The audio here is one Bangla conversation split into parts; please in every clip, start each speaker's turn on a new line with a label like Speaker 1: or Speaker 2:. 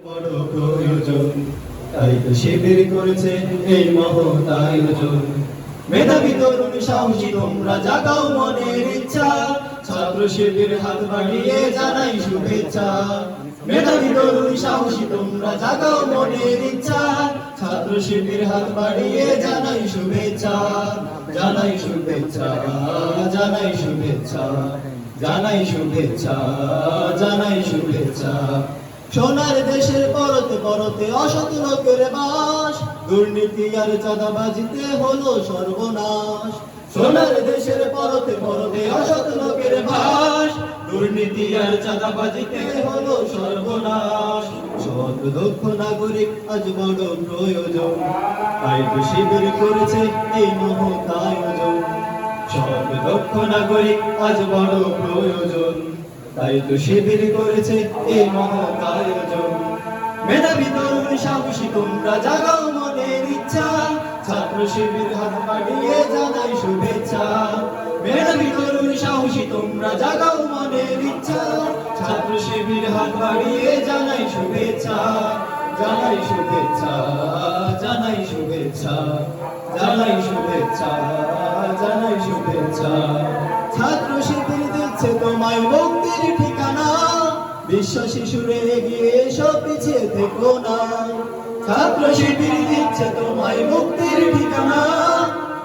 Speaker 1: বড় প্রয়োজন, তাই তো শিবির করেছে এই মহৎ আয়োজন। মেধাবী তরুণ সাহসী তোমরা জাগাও মনের ইচ্ছা, ছাত্র শিবির হাত বাড়িয়ে জানাই শুভেচ্ছা। মেধাবী তরুণ সাহসী তোমরা জাগাও মনের ইচ্ছা, ছাত্র শিবির হাত বাড়িয়ে জানাই শুভেচ্ছা। জানাই শুভেচ্ছা, জানাই শুভেচ্ছা, জানাই শুভেচ্ছা, জানাই শুভেচ্ছা। সোনার দেশের পরতে পরতে অসৎ লোকের বাস, দুর্নীতি আর চাঁদাবাজিতে হলো সর্বনাশ। সোনার দেশের পরতে পরতে অসৎ লোকের বাস, দুর্নীতি আর চাঁদাবাজিতে হলো সর্বনাশ। সৎ দক্ষ নাগরিক আজ বড় প্রয়োজন, তাই তো শিবির করেছে এই মহৎ আয়োজন। সৎ দক্ষ নাগরিক আজ বড় প্রয়োজন, তাই তো শিবির করেছে এই মহৎ আয়োজন। মেধাবী তরুণ সাহসী তোমরা জাগাও মনের ইচ্ছা, ছাত্র শিবির হাত বাড়িয়ে জানাই শুভেচ্ছা। মেধাবী তরুণ সাহসী তোমরা জাগাও মনের ইচ্ছা, ছাত্র শিবির হাত বাড়িয়ে জানাই শুভেচ্ছা। জানাই শুভেচ্ছা, জানাই শুভেচ্ছা, জানাই শুভেচ্ছা, জানাই শুভেচ্ছা। ছাত্র শিবির দিচ্ছে তোমায় মুক্তির ঠিকানা, বিশ্ব শিশুরে এগিয়ে এসো পিছিয়ে থেকো না। ছাত্র শিবির দিচ্ছে তোমায় মুক্তির ঠিকানা,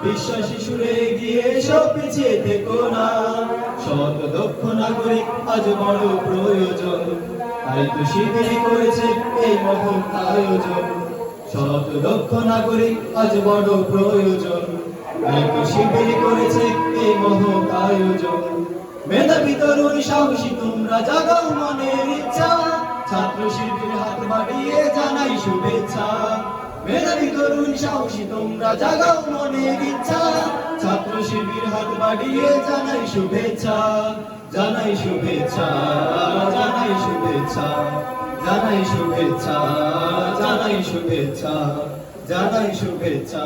Speaker 1: বিশ্ব শিশুরে এগিয়ে এসো পিছিয়ে থেকো না। সৎ দক্ষ নাগরিক আজ বড় প্রয়োজন, তাই তো শিবির করেছে এই মহৎ আয়োজন। সৎ দক্ষ নাগরিক আজ বড় প্রয়োজন, তাই তো শিবির করেছে এই মহৎ আয়োজন। মেধাবী তরুণ সাহসী তোমরা জাগাও মনের ইচ্ছা, ছাত্র শিবির হাত বাড়িয়ে জানাই শুভেচ্ছা। মেধাবী তরুণ সাহসী তোমরা জাগাও মনের ইচ্ছা, ছাত্র শিবির হাত বাড়িয়ে জানাই শুভেচ্ছা। জানাই শুভেচ্ছা, জানাই শুভেচ্ছা, জানাই শুভেচ্ছা, জানাই শুভেচ্ছা, জানাই শুভেচ্ছা।